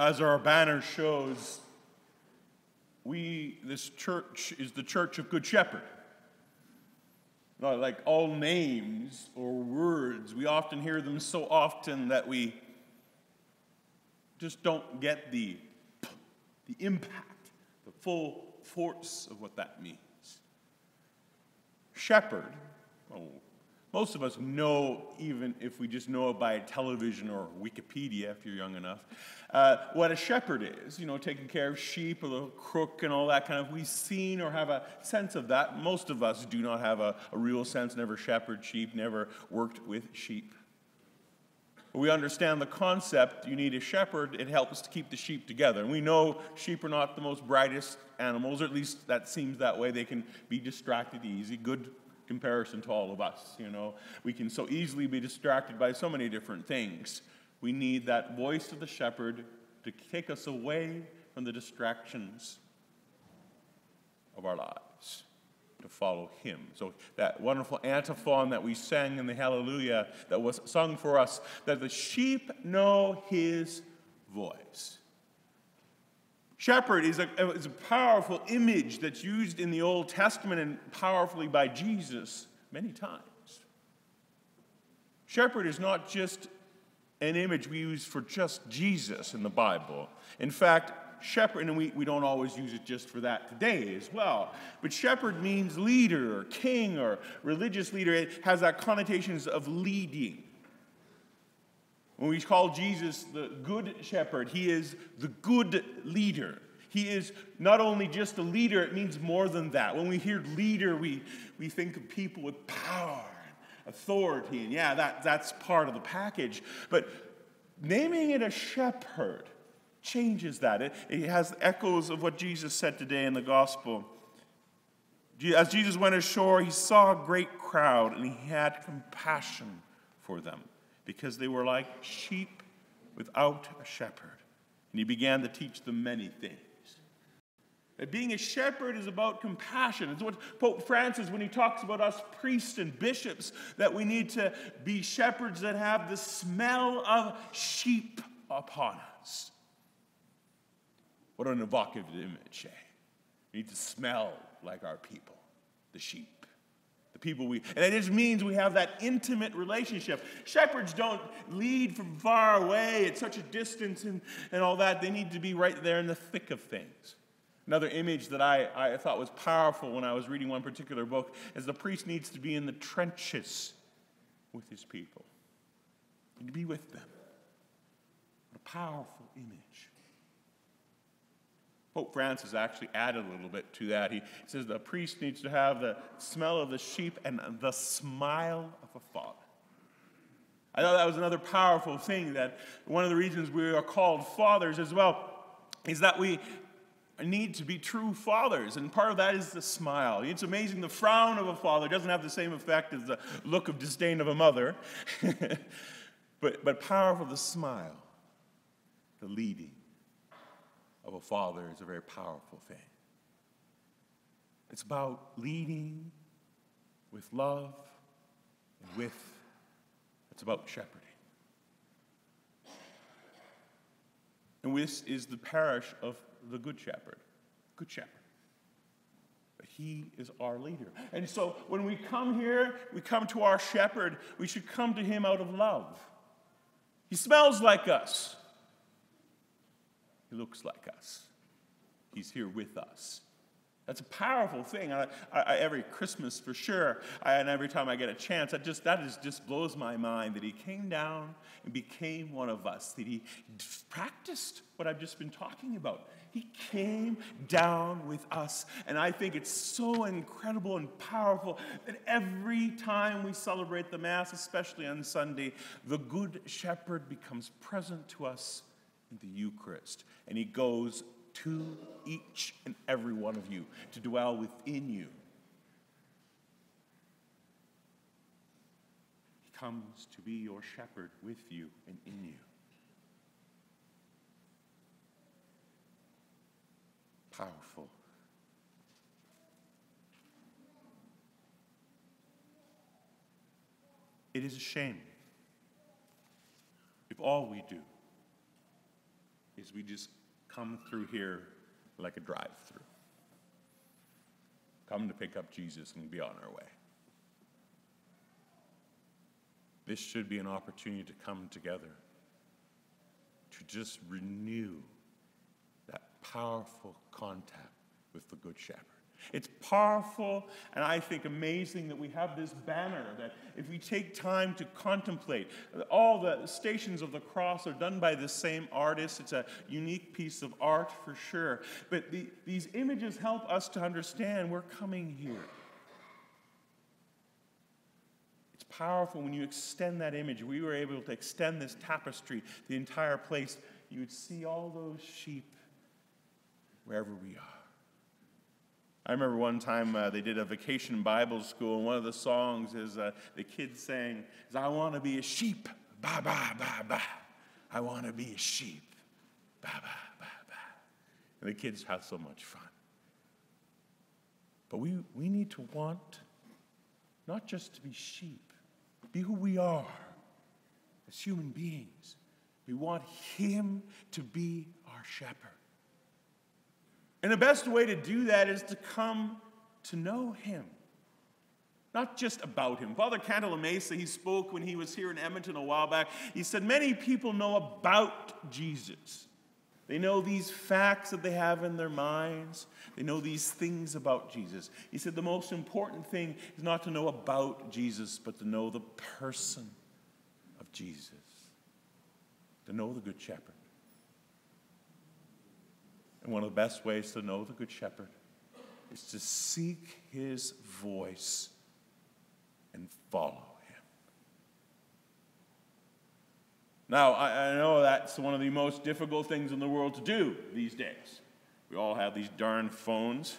As our banner shows, this church is the Church of Good Shepherd. Not like all names or words, we often hear them so often that we just don't get the impact, the full force of what that means. Shepherd, well, most of us know, even if we just know it by television or Wikipedia, if you're young enough, what a shepherd is. You know, taking care of sheep, a little crook and all that kind of. We've seen or have a sense of that. Most of us do not have a real sense, never shepherded sheep, never worked with sheep. But we understand the concept. You need a shepherd. It helps to keep the sheep together. And we know sheep are not the most brightest animals, or at least that seems that way. They can be distracted easy. Good comparison to all of us, you know. We can so easily be distracted by so many different things. We need that voice of the shepherd to take us away from the distractions of our lives, to follow him. So that wonderful antiphon that we sang in the Hallelujah that was sung for us, that the sheep know his voice. Shepherd is a powerful image that's used in the Old Testament and powerfully by Jesus many times. Shepherd is not just an image we use for just Jesus in the Bible. In fact, shepherd, and we don't always use it just for that today as well, but shepherd means leader or king or religious leader. It has that connotations of leading. When we call Jesus the good shepherd, he is the good leader. He is not only just a leader, it means more than that. When we hear leader, we think of people with power and authority, and yeah, that's part of the package. But naming it a shepherd changes that. It has echoes of what Jesus said today in the gospel. As Jesus went ashore, he saw a great crowd, and he had compassion for them, because they were like sheep without a shepherd. And he began to teach them many things. That being a shepherd is about compassion. It's what Pope Francis, when he talks about us priests and bishops, that we need to be shepherds that have the smell of sheep upon us. What an evocative image, eh? We need to smell like our people, the sheep. And it just means we have that intimate relationship. Shepherds don't lead from far away at such a distance and all that. They need to be right there in the thick of things. Another image that I thought was powerful when I was reading one particular book is the priest needs to be in the trenches with his people. And to be with them. What a powerful image. Pope Francis actually added a little bit to that. He says the priest needs to have the smell of the sheep and the smile of a father. I thought that was another powerful thing, that one of the reasons we are called fathers as well is that we need to be true fathers, and part of that is the smile. It's amazing, the frown of a father doesn't have the same effect as the look of disdain of a mother, but powerful, the smile, the leading of a father is a very powerful thing. It's about leading with love and it's about shepherding. And this is the parish of the Good Shepherd. Good Shepherd. But he is our leader. And so when we come here, we come to our shepherd, we should come to him out of love. He smells like us. He looks like us. He's here with us. That's a powerful thing. Every Christmas, for sure, and every time I get a chance, that just blows my mind that he came down and became one of us, that he practiced what I've just been talking about. He came down with us, and I think it's so incredible and powerful that every time we celebrate the Mass, especially on Sunday, the Good Shepherd becomes present to us in the Eucharist, and he goes to each and every one of you to dwell within you. He comes to be your shepherd with you and in you. Powerful. It is a shame if all we do is we just come through here like a drive-through. Come to pick up Jesus and be on our way. This should be an opportunity to come together, to just renew that powerful contact with the Good Shepherd. It's powerful and I think amazing that we have this banner that if we take time to contemplate, all the Stations of the Cross are done by the same artist. It's a unique piece of art for sure. But these images help us to understand we're coming here. It's powerful when you extend that image. We were able to extend this tapestry, the entire place. You would see all those sheep wherever we are. I remember one time they did a vacation Bible school, and one of the songs is the kids saying, I want to be a sheep, ba, ba, ba, ba. I want to be a sheep, ba, ba, ba, ba. And the kids have so much fun. But we need to want not just to be sheep, be who we are as human beings. We want him to be our shepherd. And the best way to do that is to come to know him. Not just about him. Father Cantalamessa, he spoke when he was here in Edmonton a while back. He said, many people know about Jesus. They know these facts that they have in their minds. They know these things about Jesus. He said the most important thing is not to know about Jesus, but to know the person of Jesus. To know the Good Shepherd. And one of the best ways to know the Good Shepherd is to seek his voice and follow him. Now, I know that's one of the most difficult things in the world to do these days. We all have these darn phones.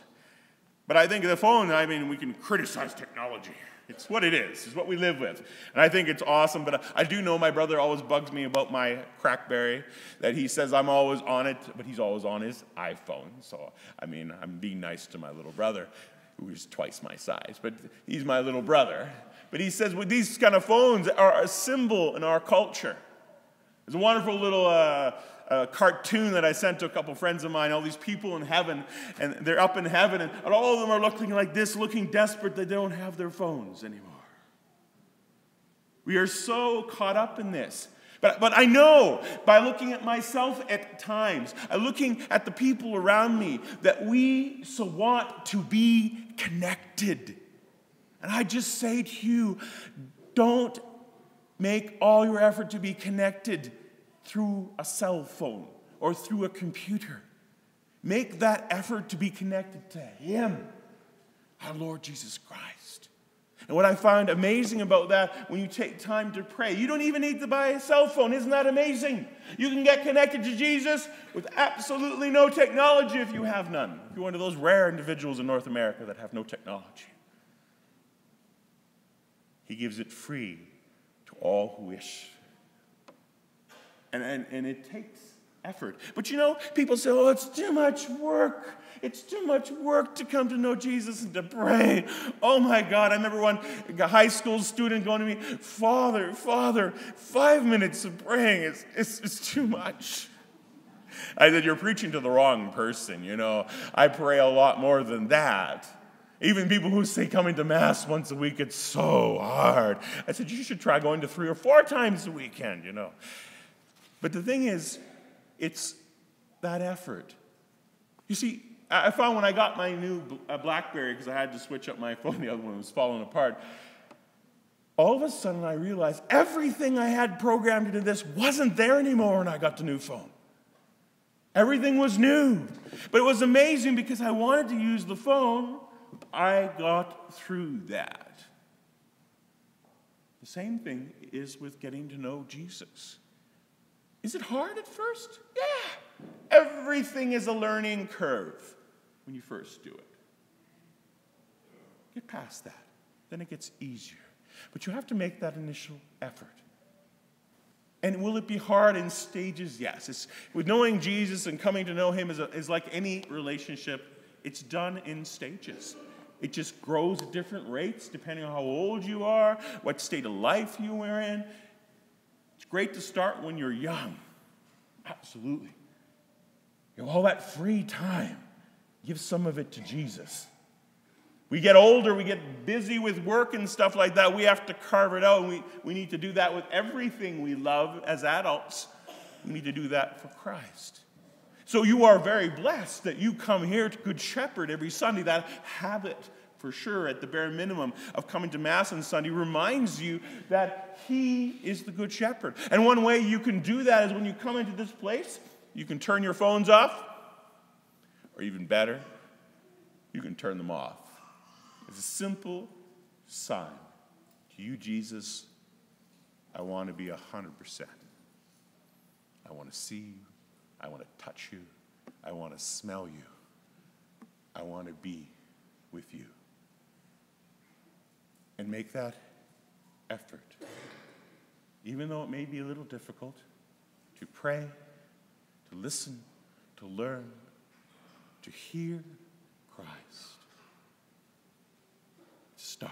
But I think the phone, we can criticize technology. It's what it is. It's what we live with. And I think it's awesome, but I do know my brother always bugs me about my Crackberry, that he says I'm always on it, but he's always on his iPhone. So, I'm being nice to my little brother, who is twice my size, but he's my little brother. But he says, well, these kind of phones are a symbol in our culture. There's a wonderful little cartoon that I sent to a couple friends of mine, all these people in heaven, and they're up in heaven, and all of them are looking like this, looking desperate that they don't have their phones anymore. We are so caught up in this. But I know, by looking at myself at times, looking at the people around me, that we so want to be connected. And I just say to you, don't make all your effort to be connected through a cell phone or through a computer. Make that effort to be connected to him, our Lord Jesus Christ. And what I find amazing about that, when you take time to pray, you don't even need to buy a cell phone. Isn't that amazing? You can get connected to Jesus with absolutely no technology if you have none. If you're one of those rare individuals in North America that have no technology. He gives it free to all who wish. And it takes effort. But people say, oh, it's too much work. It's too much work to come to know Jesus and to pray. Oh my God, I remember one high school student going to me, Father, 5 minutes of praying, it's too much. I said, you're preaching to the wrong person, I pray a lot more than that. Even people who say coming to Mass once a week, it's so hard. I said, you should try going to 3 or 4 times a weekend, But the thing is, it's that effort. You see, I found when I got my new BlackBerry, because I had to switch up my phone, the other one was falling apart, all of a sudden I realized everything I had programmed into this wasn't there anymore when I got the new phone. Everything was new. But it was amazing because I wanted to use the phone. I got through that. The same thing is with getting to know Jesus. Is it hard at first? Yeah. Everything is a learning curve when you first do it. Get past that. Then it gets easier. But you have to make that initial effort. And will it be hard in stages? Yes. With knowing Jesus and coming to know him is like any relationship. It's done in stages. It just grows at different rates depending on how old you are, what state of life you are in. It's great to start when you're young. Absolutely. All that free time, give some of it to Jesus. We get older, we get busy with work and stuff like that. We have to carve it out, and we need to do that with everything we love as adults. We need to do that for Christ. So you are very blessed that you come here to Good Shepherd every Sunday. That habit, for sure, at the bare minimum, of coming to Mass on Sunday reminds you that He is the Good Shepherd. And one way you can do that is when you come into this place, you can turn your phones off, or even better, you can turn them off. It's a simple sign to you, Jesus, I want to be 100%. I want to see you. I want to touch you. I want to smell you. I want to be with you. And make that effort, even though it may be a little difficult, to pray, to listen, to learn, to hear Christ. Start.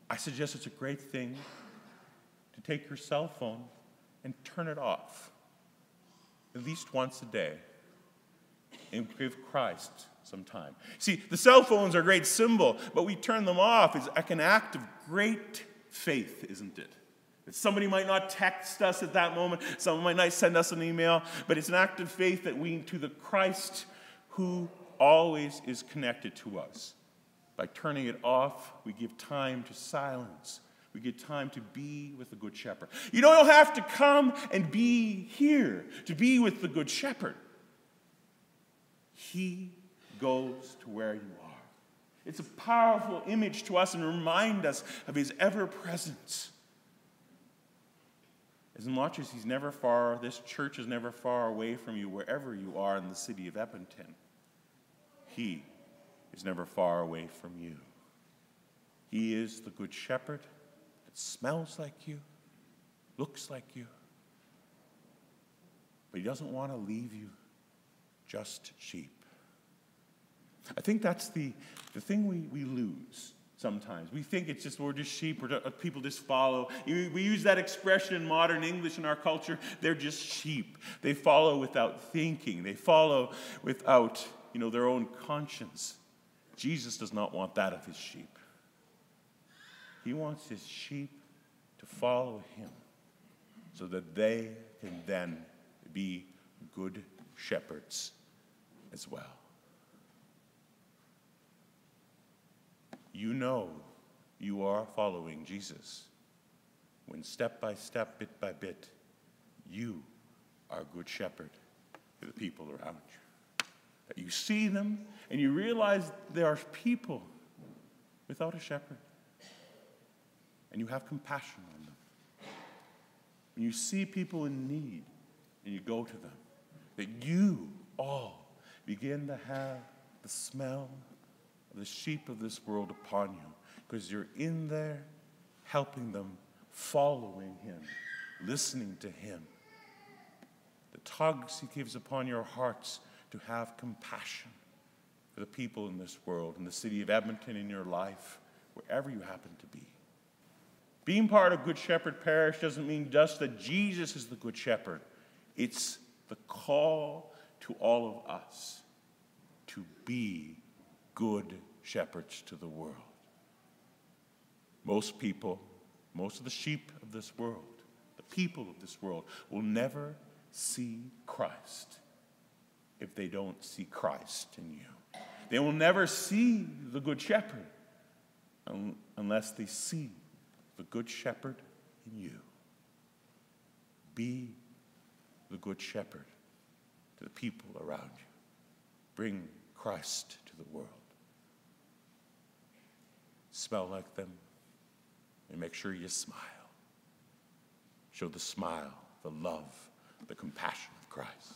I suggest it's a great thing to take your cell phone and turn it off at least once a day and give Christ some time. See, the cell phones are a great symbol, but we turn them off is like an act of great faith, isn't it? That somebody might not text us at that moment, someone might not send us an email, but it's an act of faith that we, to the Christ who always is connected to us. By turning it off, we give time to silence. We give time to be with the Good Shepherd. You don't have to come and be here to be with the Good Shepherd. He goes to where you are. It's a powerful image to us and remind us of His ever-presence. As much as He's never far, this church is never far away from you, wherever you are in the city of Edmonton. He is never far away from you. He is the Good Shepherd that smells like you, looks like you, but He doesn't want to leave you just sheep. I think that's the thing we lose sometimes. We think it's just, we're just sheep, or people just follow. We use that expression in modern English in our culture, they're just sheep. They follow without thinking. They follow without, their own conscience. Jesus does not want that of His sheep. He wants His sheep to follow Him so that they can then be good shepherds as well. You know you are following Jesus when step by step, bit by bit, you are a good shepherd to the people around you. That you see them and you realize there are people without a shepherd. And you have compassion on them. When you see people in need and you go to them, that you all begin to have the smell of the sheep of this world upon you, because you're in there helping them, following Him, listening to Him. The tugs He gives upon your hearts to have compassion for the people in this world, in the city of Edmonton, in your life, wherever you happen to be. Being part of Good Shepherd Parish doesn't mean just that Jesus is the Good Shepherd. It's the call to all of us to be good shepherds to the world. Most people, most of the sheep of this world, the people of this world, will never see Christ if they don't see Christ in you. They will never see the Good Shepherd unless they see the Good Shepherd in you. Be the Good Shepherd to the people around you. Bring Christ to the world. Smell like them, and make sure you smile. Show the smile, the love, the compassion of Christ.